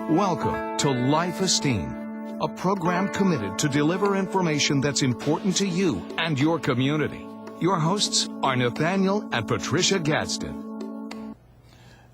Welcome to Life Esteem, a program committed to deliver information that's important to you and your community. Your hosts are Nathaniel and Patricia Gadsden.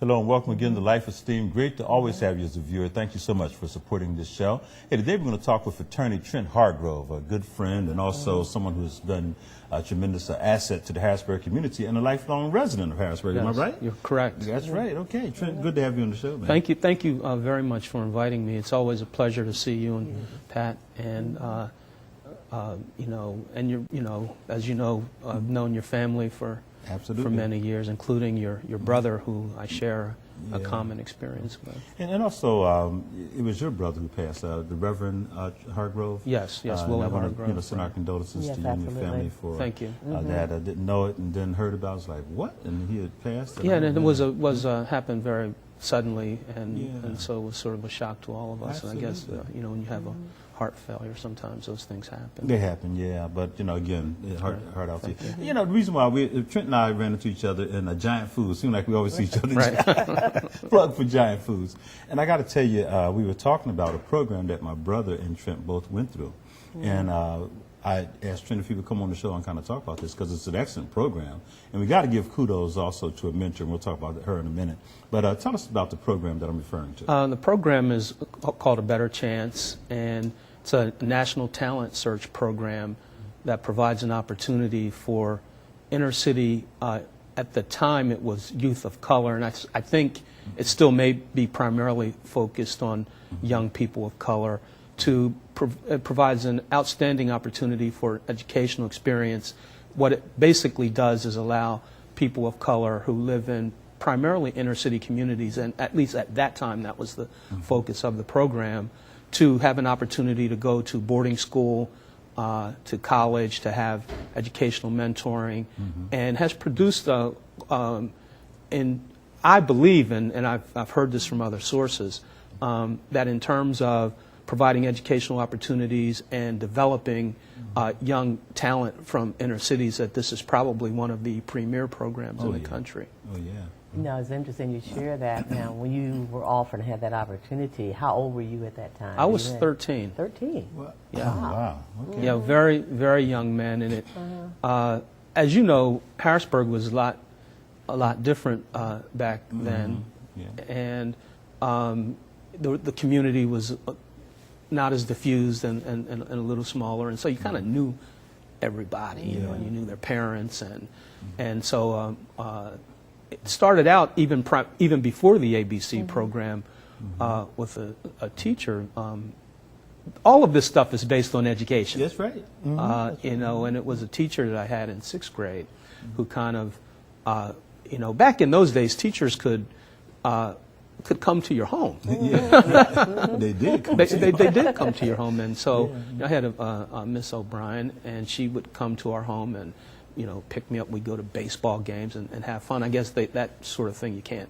Hello and welcome again to Life Esteem. Great to always have you as a viewer. Thank you so much for supporting this show. Hey, today we're going to talk with attorney Trent Hargrove, a good friend and also someone who's been a tremendous asset to the Harrisburg community and a lifelong resident of Harrisburg. Yes, am I right? You're correct. That's right. Okay, Trent, good to have you on the show, man. Thank you very much for inviting me. It's always a pleasure to see you and Pat and as you know, I've known your family for many years, including your brother, who I share a common experience with. And also, it was your brother who passed, the Reverend Hargrove. Yes, William Hargrove. I want to send our condolences to you and your family for Thank you. that. I didn't know it and then heard about it. I was like, what? And he had passed? Yeah, and it was happened very suddenly, and so it was sort of a shock to all of us. Absolutely. And I guess when you have a heart failure, sometimes those things happen. They happen, yeah. But again, heart out to you. The reason why Trent and I ran into each other in Giant Foods. Seems like we always see each other. Right. Plug for Giant Foods. And I got to tell you, we were talking about a program that my brother and Trent both went through, and I asked Trent if he would come on the show and kind of talk about this because it's an excellent program. And we got to give kudos also to a mentor, and we'll talk about her in a minute. But tell us about the program that I'm referring to. The program is called A Better Chance, and it's a national talent search program that provides an opportunity for inner city, at the time it was youth of color, and I think it still may be primarily focused on young people of color, it provides an outstanding opportunity for educational experience. What it basically does is allow people of color who live in primarily inner city communities, and at least at that time that was the focus of the program, to have an opportunity to go to boarding school, to college, to have educational mentoring, and has produced I believe, and I've heard this from other sources, that in terms of providing educational opportunities and developing young talent from inner cities, that this is probably one of the premier programs in the country. Oh, yeah. It's interesting you share that. Now, when you were offered and had that opportunity, how old were you at that time? I was 13. 13? Yeah. Oh, wow. Okay. Yeah, very, very young man. And it, as you know, Harrisburg was a lot different back then. Yeah. And the community was not as diffused and a little smaller, and so you kind of knew everybody, you knew their parents, and so it started out even before the ABC program with a teacher. All of this stuff is based on education. That's right. And it was a teacher that I had in 6th grade who kind of, back in those days, teachers could come to your home. They did come they did come to your home, and so I had a Miss O'Brien, and she would come to our home and pick me up. We'd go to baseball games and have fun. I guess that sort of thing you can't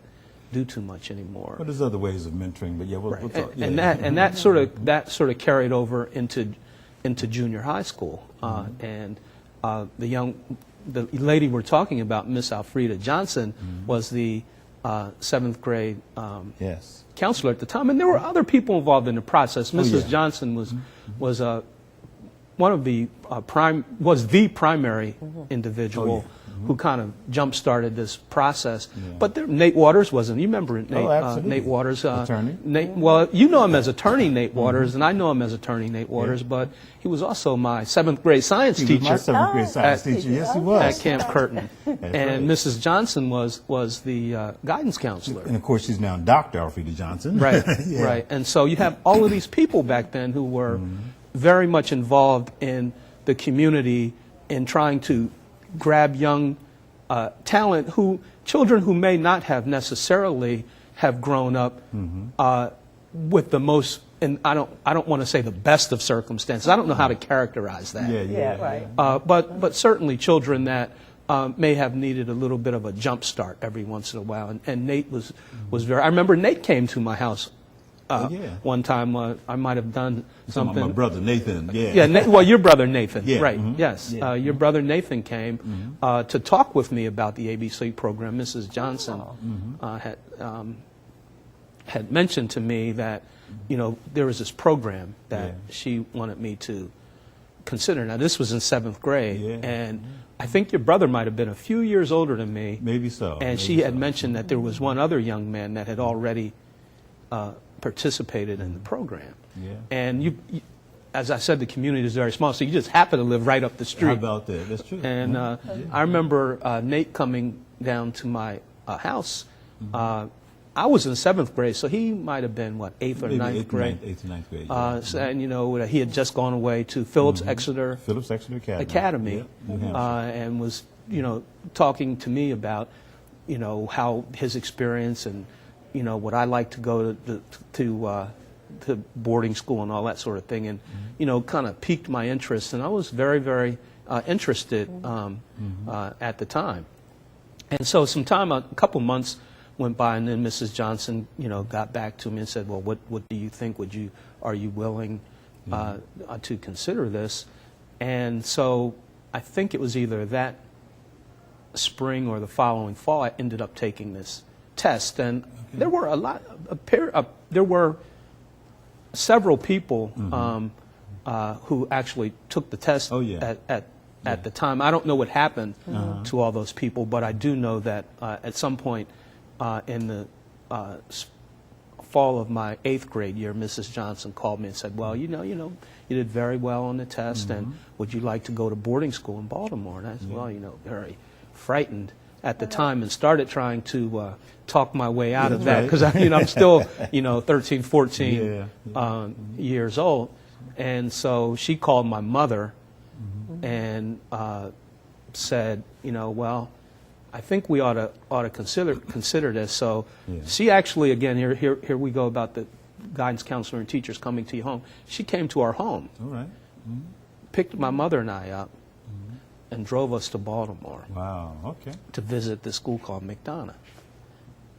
do too much anymore. Well, there's other ways of mentoring, but we'll talk. And that sort of carried over into junior high school, and the lady we're talking about, Miss Alfreda Johnson, was the 7th grade counselor at the time, and there were other people involved in the process. Mrs. Johnson was one of the primary individual who kind of jump-started this process. But Nate Waters wasn't. You remember Nate Waters? Attorney? Well, you know him as attorney Nate Waters, and I know him as attorney Nate Waters, but he was also my 7th grade science teacher. My 7th grade science teacher, yes he was. At Camp Curtin. And Mrs. Johnson was the guidance counselor. And of course she's now Dr. Alfreda Johnson. Right, right. And so you have all of these people back then who were very much involved in the community in trying to grab young talent, children who may not have necessarily have grown up with the most, and I don't want to say the best of circumstances. I don't know how to characterize that. Right. But certainly children that may have needed a little bit of a jump start every once in a while. And Nate was very. I remember Nate came to my house one time. I might have done something. My brother Nathan. Well, your brother Nathan. Right. Mm-hmm. Yes. Your brother Nathan came to talk with me about the ABC program. Mrs. Johnson had had mentioned to me that, there was this program that she wanted me to consider. Now, this was in 7th grade, and I think your brother might have been a few years older than me. Maybe so. And she had mentioned that there was one other young man that had already participated in the program. Yeah. And you, as I said, the community is very small, so you just happen to live right up the street. How about that? That's true. And I remember Nate coming down to my house. I was in 7th grade, so he might have been, what, 8th or 9th grade? 8th or 9th grade. And, he had just gone away to Phillips Exeter Academy, and was, talking to me about, how his experience and, what I like to go to boarding school and all that sort of thing, and, kind of piqued my interest. And I was very, very interested at the time. And so a couple months went by, and then Mrs. Johnson, got back to me and said, well, what do you think? Are you willing to consider this? And so I think it was either that spring or the following fall, I ended up taking this test. And there were there were several people who actually took the test at the time. I don't know what happened to all those people, but I do know that at some point in the fall of my 8th grade year, Mrs. Johnson called me and said, well, you did very well on the test, and would you like to go to boarding school in Baltimore? And I said, well, very frightened at the time, and started trying to talk my way out of that, because I'm still 13, 14 years old. And so she called my mother and said, well, I think we ought to consider this. So she actually, again, here we go about the guidance counselor and teachers coming to your home. She came to our home, picked my mother and I up, and drove us to Baltimore. Wow, okay. To visit this school called McDonough.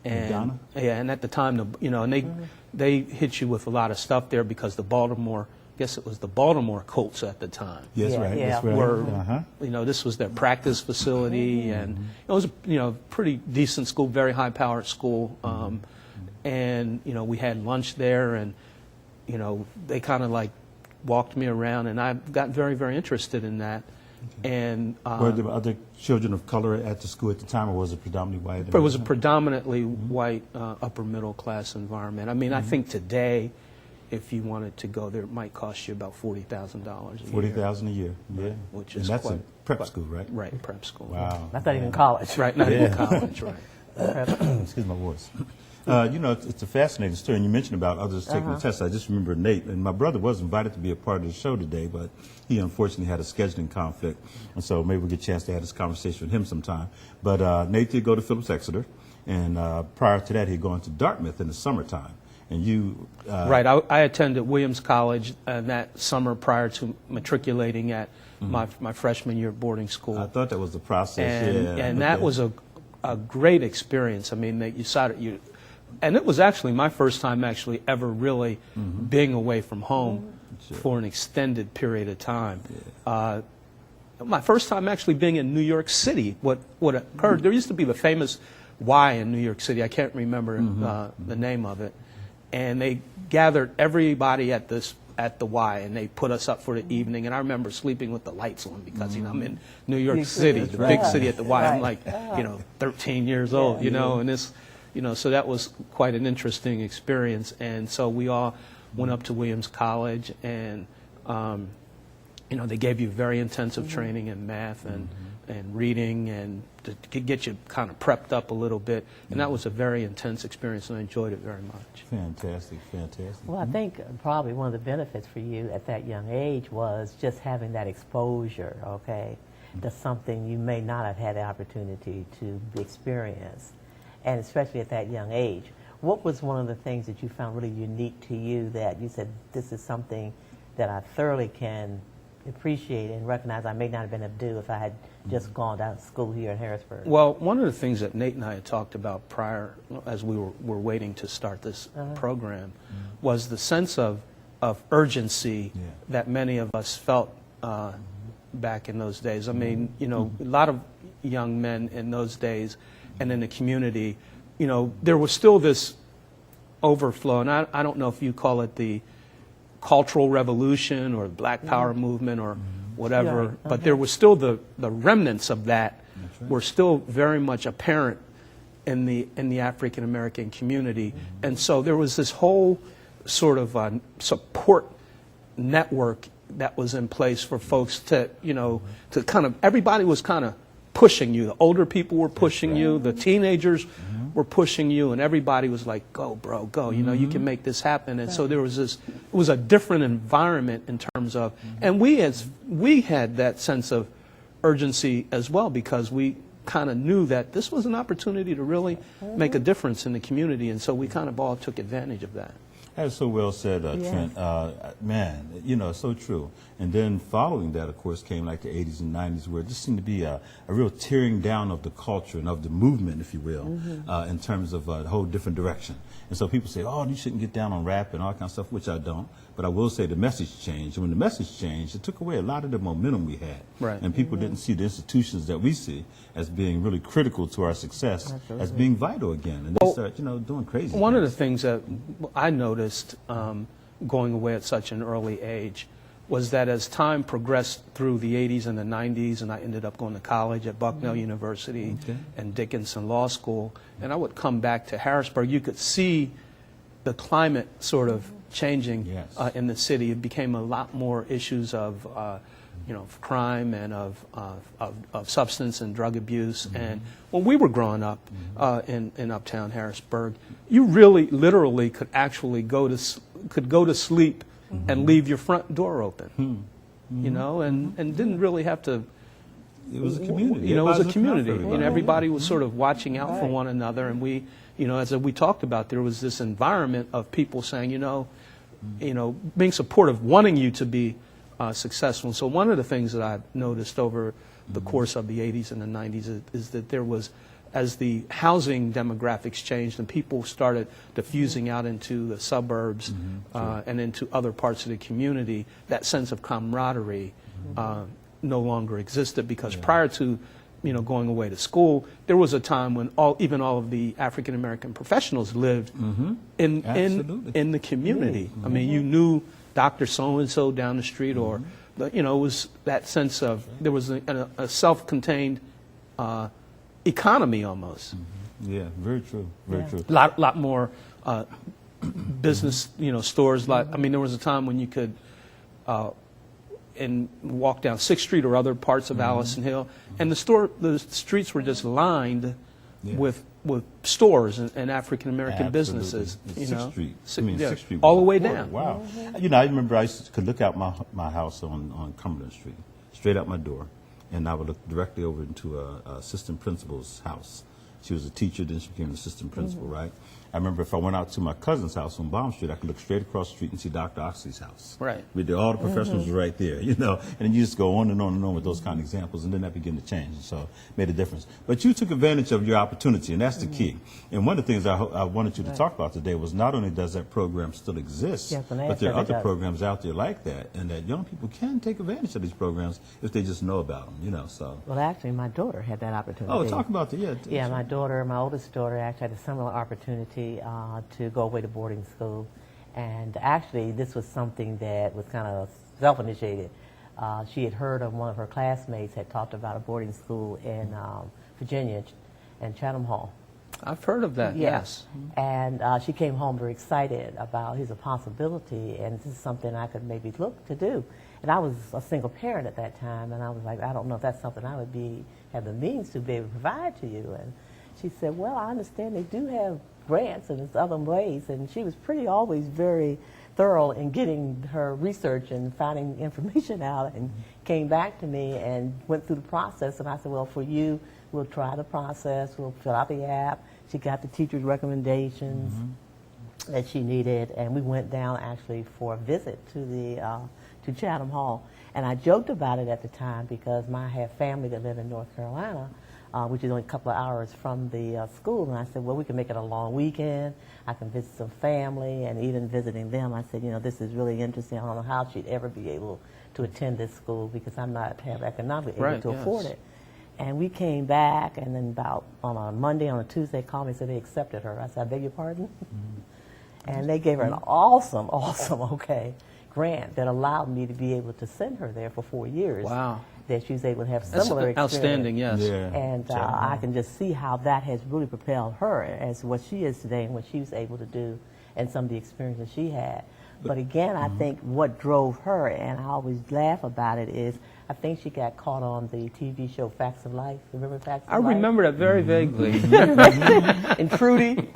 And, McDonough? Yeah, and at the time, and they hit you with a lot of stuff there, because the Baltimore, I guess it was the Baltimore Colts at the time. Yes, right. That's right. Were, this was their practice facility, and it was a pretty decent school, very high-powered school. And we had lunch there, and they kind of like walked me around, and I got very, very interested in that. And were there other children of color at the school at the time, or was it predominantly white? It was a predominantly white, upper middle class environment. I mean, I think today, if you wanted to go there, it might cost you about $40,000 a year. $40,000 a year, yeah. Which is that's a prep school, right? Right, prep school. Wow. That's not even college. Right, not even college, right. Excuse my voice. It's a fascinating story, and you mentioned about others taking the test. I just remember Nate, and my brother was invited to be a part of the show today, but he unfortunately had a scheduling conflict, and so maybe we'll get a chance to have this conversation with him sometime. But Nate did go to Phillips Exeter, and prior to that, he'd gone to Dartmouth in the summertime. And you... right, I attended Williams College that summer prior to matriculating at my freshman year of boarding school. I thought that was the process, and that was a great experience. I mean, and it was actually my first time actually ever really being away from home for an extended period of time. My first time actually being in New York City. What occurred, there used to be the famous Y in New York City. I can't remember the name of it. And they gathered everybody at the Y, and they put us up for the evening. And I remember sleeping with the lights on, because I'm in New York City, the big city at the Y. I'm like 13 years old, and this. So that was quite an interesting experience. And so we all went up to Williams College, and, they gave you very intensive training in math and reading, and to get you kind of prepped up a little bit. And that was a very intense experience, and I enjoyed it very much. Fantastic. Well, I think probably one of the benefits for you at that young age was just having that exposure, to something you may not have had the opportunity to experience. And especially at that young age. What was one of the things that you found really unique to you that you said, this is something that I thoroughly can appreciate and recognize I may not have been able to do if I had just gone down to school here in Harrisburg? Well, one of the things that Nate and I had talked about prior, as we were waiting to start this program, was the sense of urgency that many of us felt back in those days. I mean, a lot of young men in those days and in the community, there was still this overflow, and I don't know if you call it the cultural revolution or Black Power movement or whatever, Right. but there was still the remnants of that were still very much apparent in the African American community, and so there was this whole sort of support network that was in place for folks to, to kind of, everybody was kind of pushing you. The older people were pushing you, the teenagers were pushing you, and everybody was like, go, bro, go, you can make this happen. And so there was it was a different environment in terms of, and we had that sense of urgency as well, because we kind of knew that this was an opportunity to really make a difference in the community, and so we kind of all took advantage of that. That's so well said, Yes. Trent. Man, so true. And then following that, of course, came like the 80s and 90s, where it just seemed to be a real tearing down of the culture and of the movement, if you will, in terms of a whole different direction. And so people say, oh, you shouldn't get down on rap and all that kind of stuff, which I don't. But I will say the message changed. And when the message changed, it took away a lot of the momentum we had. Right. And people didn't see the institutions that we see as being really critical to our success, as being vital again. And they start, doing crazy One of the things. things that I noticed going away at such an early age was that as time progressed through the 80s and the 90s, and I ended up going to college at Bucknell University and Dickinson Law School, and I would come back to Harrisburg, you could see the climate sort of changing in the city. It became a lot more issues of crime and of substance and drug abuse. And when we were growing up in uptown Harrisburg, you really, literally could actually go to sleep and leave your front door open, and didn't really have to. It was a community. It was a Everybody was community. looking out for everybody. Everybody was sort of watching out for one another, and we, as we talked about, there was this environment of people saying, being supportive, wanting you to be successful. And so one of the things that I've noticed over the course of the 80s and the 90s is that there was, as the housing demographics changed and people started diffusing out into the suburbs and into other parts of the community, that sense of camaraderie no longer existed, because prior to going away to school, there was a time when even all of the African American professionals lived in the community. I mean, you knew Dr. So-and-so down the street, or it was that sense of, there was a self-contained economy almost. Yeah, very true, very true. Lot more business, stores. There was a time when you could walk down 6th Street or other parts of Allison Hill, and the streets were just lined with stores and African American businesses. 6th Street. 6th Street. all the way down. Wow. I remember I could look out my house on Cumberland Street, straight out my door, and I would look directly over into a assistant principal's house. She was a teacher, then she became an assistant principal, right? I remember if I went out to my cousin's house on Baum Street, I could look straight across the street and see Dr. Oxley's house. Right. All the professionals were right there, and then you just go on and on and on with those kind of examples, and then that began to change, and so it made a difference. But you took advantage of your opportunity, and that's the key. And one of the things I wanted you to talk about today was not only does that program still exist, but there are other programs out there like that, and that young people can take advantage of these programs if they just know about them, so. Well, actually, my daughter had that opportunity. Oh, talk about the, Yeah, my oldest daughter actually had a similar opportunity to go away to boarding school. And actually, this was something that was kind of self-initiated. She had heard of one of her classmates had talked about a boarding school in Virginia, in Chatham Hall. I've heard of that, yes. And she came home very excited about here's a possibility, and this is something I could maybe look to do. And I was a single parent at that time, and I was like, I don't know if that's something I would have the means to be able to provide to you. And she said, well, I understand they do have grants and there's other ways. And she was always very thorough in getting her research and finding information out, and came back to me and went through the process. And I said, well, for you, we'll try the process. We'll fill out the app. She got the teacher's recommendations that she needed, and we went down actually for a visit to Chatham Hall. And I joked about it at the time because I have family that live in North Carolina, which is only a couple of hours from the school. And I said, well, we can make it a long weekend. I can visit some family, and even visiting them, I said, this is really interesting. I don't know how she'd ever be able to attend this school because I'm not economically able to afford it. And we came back, and then about on a Monday, on a Tuesday, called me and said they accepted her. I said, I beg your pardon? And they gave her an awesome, awesome, grant that allowed me to be able to send her there for 4 years. Wow. That she was able to have That's similar experience. outstanding, yes. Yeah. And I can just see how that has really propelled her as what she is today and what she was able to do and some of the experiences she had. But again, I think what drove her, and I always laugh about it, is I think she got caught on the TV show Facts of Life. Remember Facts of I Life? remember that very vaguely. And Trudy.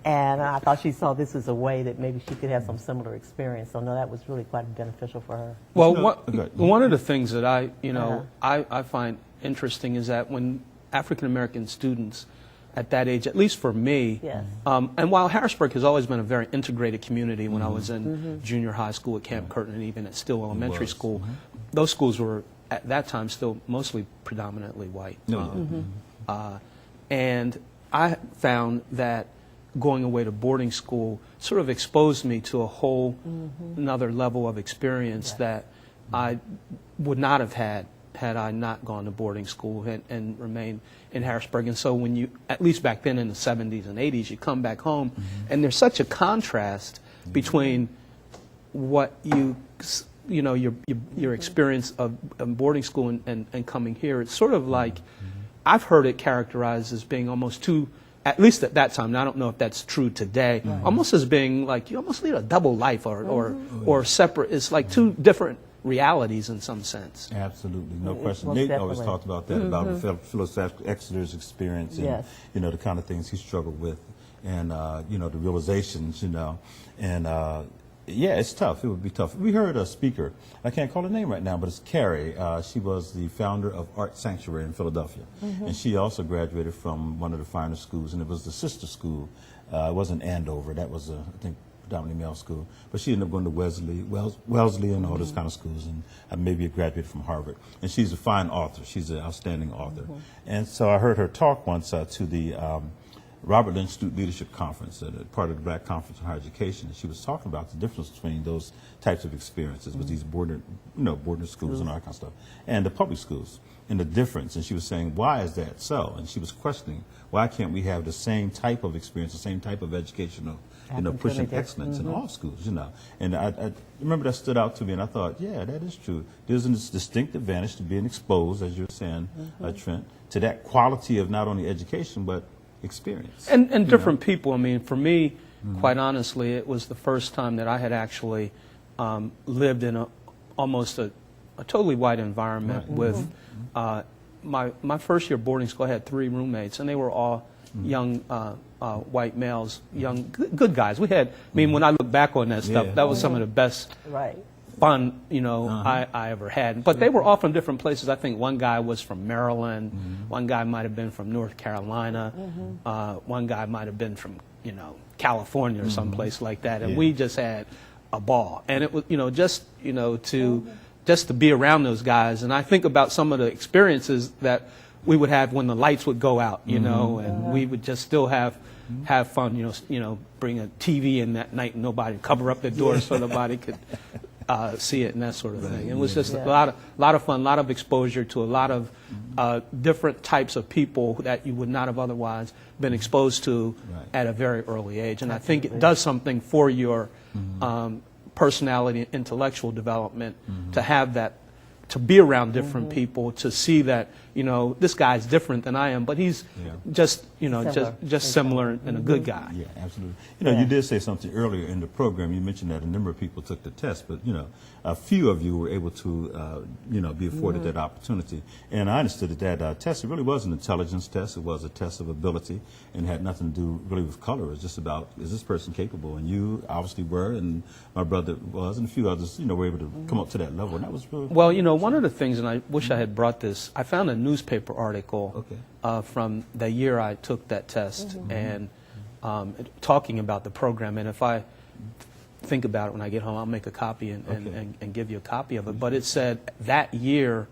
And I thought she saw this as a way that maybe she could have some similar experience. So no, that was really quite beneficial for her. Well, Okay. one of the things that I find interesting is that when African American students at that age, at least for me, Yes. And while Harrisburg has always been a very integrated community, when I was in junior high school at Camp Curtin and even at Still Elementary School, those schools were at that time still mostly predominantly white. And I found that going away to boarding school sort of exposed me to a whole another level of experience that I would not have had I not gone to boarding school and remained in Harrisburg. And so when you, at least back then in the 70s and 80s, you come back home and there's such a contrast between what your experience of boarding school and coming here. It's sort of like, I've heard it characterized as being almost too, at least at that time, and I don't know if that's true today, almost as being like you almost lead a double life or separate. It's like two different realities in some sense. Absolutely, no question. Most Nate definitely. always talked about that, about Phyllis Exeter's experience and, Yes. the kind of things he struggled with and, the realizations, and, yeah, it's tough. It would be tough. We heard a speaker. I can't call her name right now, but it's Carrie. She was the founder of Art Sanctuary in Philadelphia. And she also graduated from one of the finest schools, and it was the sister school. It wasn't Andover. That was, I think, predominantly male school. But she ended up going to Wellesley and all those kind of schools, and maybe graduated from Harvard. And she's a fine author. She's an outstanding author. And so I heard her talk once to the Robert Lynch Student Leadership Conference, part of the Black Conference on Higher Education, and she was talking about the difference between those types of experiences with these boarding schools and all that kind of stuff, and the public schools, and the difference. And she was saying, why is that so? And she was questioning, why can't we have the same type of experience, the same type of educational, pushing excellence in all schools, And I remember that stood out to me, and I thought, yeah, that is true. There's this distinct advantage to being exposed, as you were saying, Trent, to that quality of not only education, but experience. And different people. I mean, for me, quite honestly, it was the first time that I had actually lived in almost a totally white environment with my first year boarding school. I had 3 roommates, and they were all young white males, young, good guys. We had, I mean, when I look back on that stuff, that was some of the best fun, I ever had. But they were all from different places. I think one guy was from Maryland, one guy might have been from North Carolina, one guy might have been from, California or someplace like that. And we just had a ball. And it was, just to be around those guys. And I think about some of the experiences that we would have when the lights would go out, and we would just still have fun, bring a TV in that night and nobody cover up the door so nobody could see it and that sort of thing. It was just a lot of fun, a lot of exposure to a lot of different types of people that you would not have otherwise been exposed to at a very early age. And I think it does something for your personality and intellectual development to have that, to be around different people, to see that, this guy's different than I am, but he's just, just similar and a good guy. Yeah, absolutely. You did say something earlier in the program. You mentioned that a number of people took the test, but, a few of you were able to, be afforded that opportunity. And I understood that test, it really was an intelligence test. It was a test of ability and had nothing to do really with color. It was just about, is this person capable? And you obviously were, and my brother was, and a few others, were able to come up to that level. And that was really well, one of the things, and I wish I had brought this, I found a newspaper article from the year I took that test and talking about the program. And if I think about it when I get home, I'll make a copy and give you a copy of it. But it said that year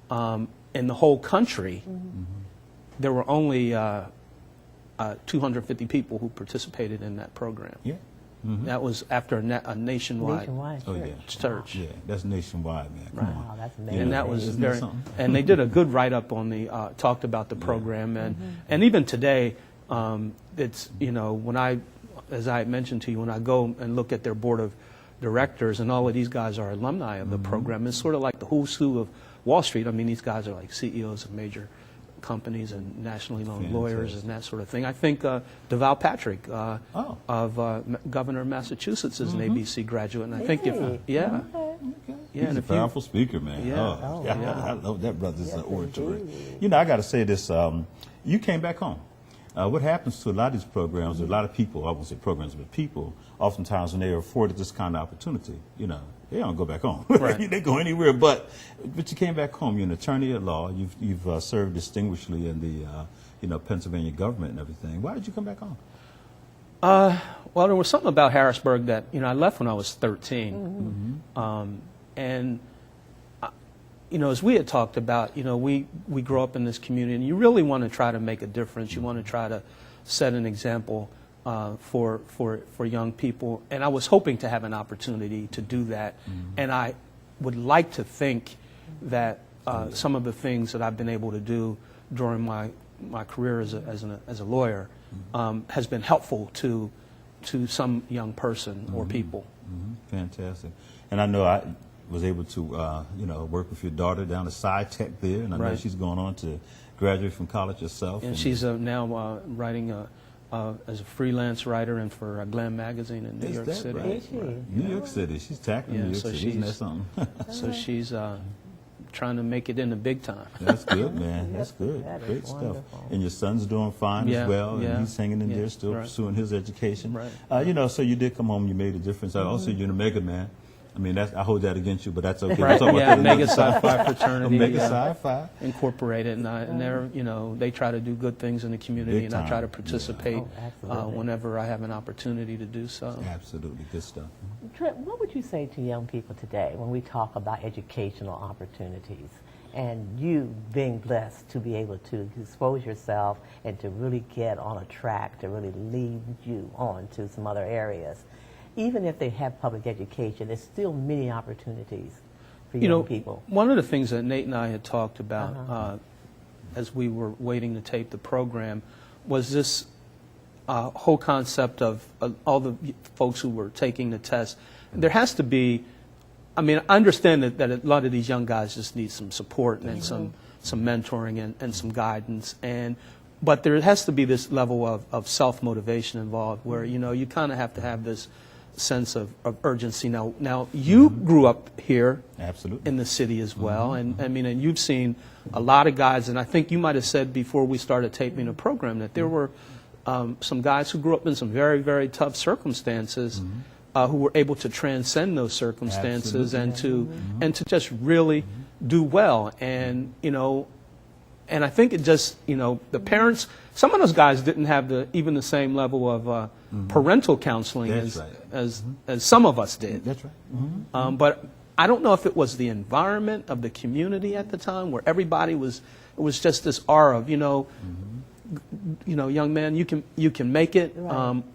in the whole country, there were only 250 people who participated in that program. Yeah. That was after a nationwide search. Yeah, that's nationwide, man. Come on. Wow, that's amazing. And that was Isn't that very, something? and they did a good write-up on the, talked about the program, and even today, it's, when I as I had mentioned to you, when I go and look at their board of directors, and all of these guys are alumni of the program, it's sort of like the who's who of Wall Street. I mean, these guys are like CEOs of major companies and nationally known lawyers and that sort of thing. I think Deval Patrick Governor of Massachusetts is an ABC graduate, and I think He's a powerful speaker, man. I love that brother's oratory. You know, I got to say this. You came back home. What happens to a lot of these programs, a lot of people, I won't say programs, but people, oftentimes when they are afforded this kind of opportunity, you know, they don't go back home. Right. They go anywhere, but you came back home. You're an attorney at law. You've served distinguishedly in the Pennsylvania government and everything. Why did you come back home? Well, there was something about Harrisburg that, I left when I was 13. And, as we had talked about, we grow up in this community, and you really want to try to make a difference. You want to try to set an example for young people. And I was hoping to have an opportunity to do that. And I would like to think that some of the things that I've been able to do during my career as a lawyer has been helpful to some young person or people. Fantastic. And I know I was able to work with your daughter down at Sci Tech there, and I know she's going on to graduate from college herself. And she's now writing as a freelance writer and for Glam magazine in New York City. Right? New York City. She's tackling New York City. Isn't that something? So she's trying to make it in the big time. That's good, man. That's good. Great stuff. And your son's doing fine as well, and he's hanging in there, still pursuing his education. So you did come home, you made a difference. Also, you're a mega man. I mean, I hold that against you, but that's okay. Mega Sci-Fi fraternity. Mega Sci-Fi. Incorporated, and they're, they try to do good things in the community, and I try to participate whenever I have an opportunity to do so. Absolutely. Good stuff. Trent, what would you say to young people today when we talk about educational opportunities and you being blessed to be able to expose yourself and to really get on a track to really lead you on to some other areas? Even if they have public education, there's still many opportunities for young people. One of the things that Nate and I had talked about as we were waiting to tape the program was this whole concept of all the folks who were taking the test. There has to be, I understand that a lot of these young guys just need some support and some mentoring and some guidance. But there has to be this level of self-motivation involved where, you kind of have to have this sense of urgency. Now you grew up here in the city as well, and and you've seen a lot of guys, and I think you might have said before we started taping the program that there were some guys who grew up in some very, very tough circumstances who were able to transcend those circumstances and to just really do well. And and I think it just, the parents, some of those guys didn't have even the same level of parental counseling as some of us did. That's right. But I don't know if it was the environment of the community at the time where everybody it was just this aura of, young man, you can make it.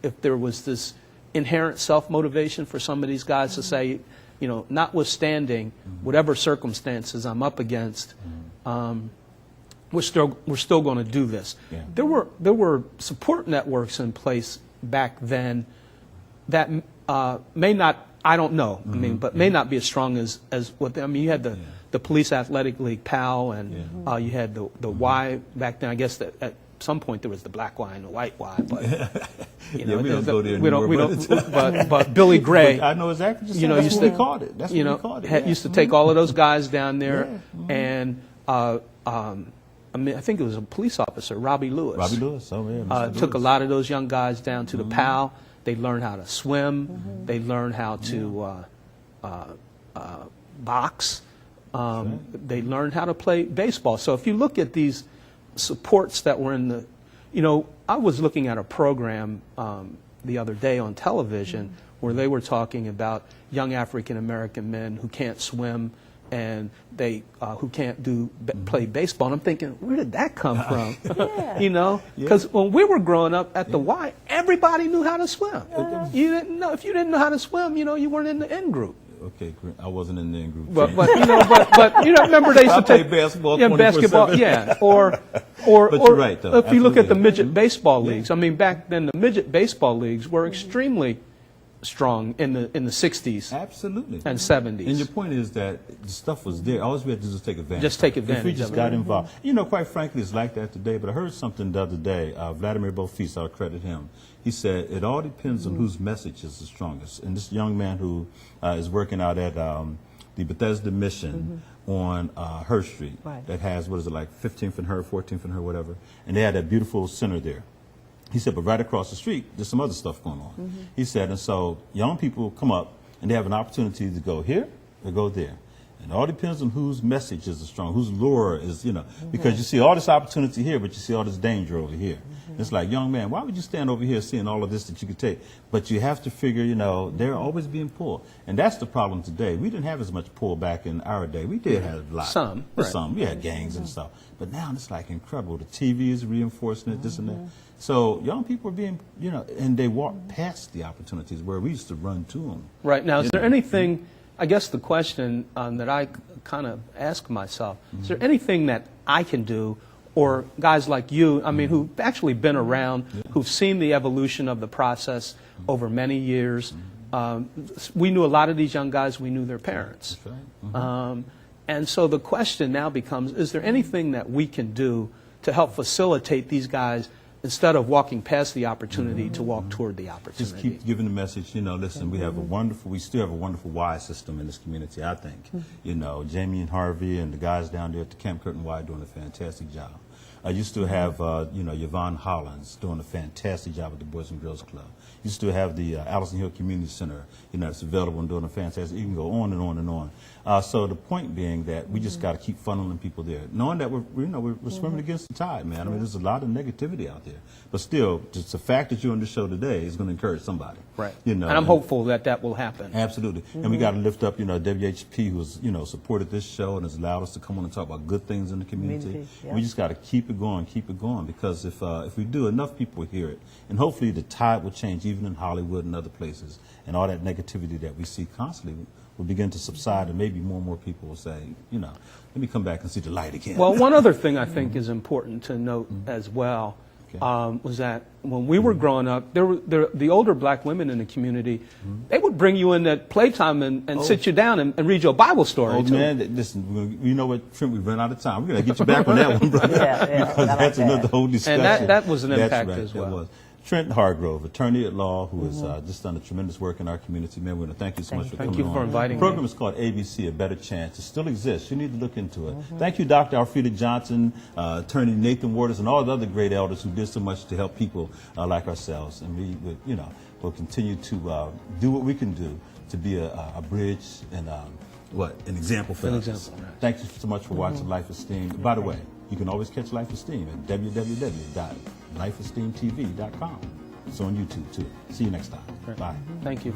If there was this inherent self-motivation for some of these guys to say, notwithstanding whatever circumstances I'm up against, we're still going to do this. Yeah. There were support networks in place back then that may not, I don't know, but may not be as strong as what you had the Police Athletic League PAL, and you had the Y back then. I guess that at some point there was the black Y and the white Y, but we don't go there anymore. But Billy Gray, I know exactly. That's what we called it. That's what we called it. Used to take all of those guys down there, and I think it was a police officer, Robbie Lewis. Robbie Lewis, took a lot of those young guys down to the PAL. They learned how to swim. They learned how to box. They learned how to play baseball. So if you look at these supports that were in I was looking at a program the other day on television where they were talking about young African American men who can't swim and who can't play baseball. And I'm thinking, where did that come from? Because when we were growing up at the Y, everybody knew how to swim. You didn't know, if you didn't know how to swim, you weren't in the in group. Okay, I wasn't in the group. But remember they used I to take played basketball. Yeah, 24/7. basketball. Yeah, or But you're right, though. if you look at the Absolutely. midget baseball leagues, I mean, back then the midget baseball leagues were extremely strong in the 60s Absolutely. and 70s. And your point is that the stuff was there. All we had to do was take advantage. Just take of it. If we advantage just of it. got involved. You know, quite frankly, it's like that today. But I heard something the other day. Vladimir Bofis, I'll credit him. He said, it all depends on whose message is the strongest. And this young man who is working out at the Bethesda Mission on Hurst Street, Right. that has, what is it, like 15th and her, 14th and her, whatever. And they had that beautiful center there. He said, but right across the street, there's some other stuff going on. He said, and so young people come up and they have an opportunity to go here or go there. And it all depends on whose message is the strong, whose lure is, you know, because you see all this opportunity here, but you see all this danger over here. It's like, young man, why would you stand over here seeing all of this that you could take? But you have to figure, you know, they're always being pulled. And that's the problem today. We didn't have as much pull back in our day. We did have a lot. Some, right. Some. We had gangs and stuff. But now it's like incredible. The TV is reinforcing it, this and that. So young people are being, you know, and they walk past the opportunities where we used to run to them. Right. Now, is there anything, I guess the question that I kind of ask myself, is there anything that I can do, or guys like you, I mean, who've actually been around, who've seen the evolution of the process over many years? We knew a lot of these young guys, we knew their parents. That's right. And so the question now becomes, is there anything that we can do to help facilitate these guys, instead of walking past the opportunity, to walk toward the opportunity? Just keep giving the message, you know, listen, we still have a wonderful Y system in this community, I think. You know, Jamie and Harvey and the guys down there at the Camp Curtin Y doing a fantastic job. You still have, you know, Yvonne Hollins doing a fantastic job at the Boys and Girls Club. You still have the Allison Hill Community Center, you know, it's available and doing a fantastic, you can go on and on and on. So the point being that we just got to keep funneling people there, knowing that we're swimming against the tide, man. I mean, there's a lot of negativity out there, but still, just the fact that you're on the show today is going to encourage somebody. Right. You know, and I'm hopeful that that will happen. Absolutely. And we got to lift up, you know, WHP, who's, you know, supported this show and has allowed us to come on and talk about good things in the community. Yeah. We just got to keep it going, because if we do, enough people will hear it, and hopefully the tide will change even in Hollywood and other places, and all that negativity that we see constantly will begin to subside, and maybe more and more people will say, you know, let me come back and see the light again. Well, one other thing I think is important to note as well was that when we were growing up, the older black women in the community, they would bring you in at playtime and sit you down and read your Bible story. Oh, man, listen, you know what, Trent, we ran out of time. We're going to get you back on that one, brother. Because that's another whole discussion. And that was an That's impact right, as well. That was. Trent Hargrove, attorney at law, who has just done a tremendous work in our community. Man, we want to thank you so much for coming on. Thank you for inviting me. The program me. is called ABC, A Better Chance. It still exists. You need to look into it. Thank you, Dr. Alfreda Johnson, attorney Nathan Waters, and all the other great elders who did so much to help people like ourselves. And we, you know, will continue to do what we can do to be a bridge and an example for others. Right. Thank you so much for watching Life Esteem. By the way, you can always catch Life Esteem at www.lifeesteemtv.com. It's on YouTube, too. See you next time. Right. Bye. Thank you.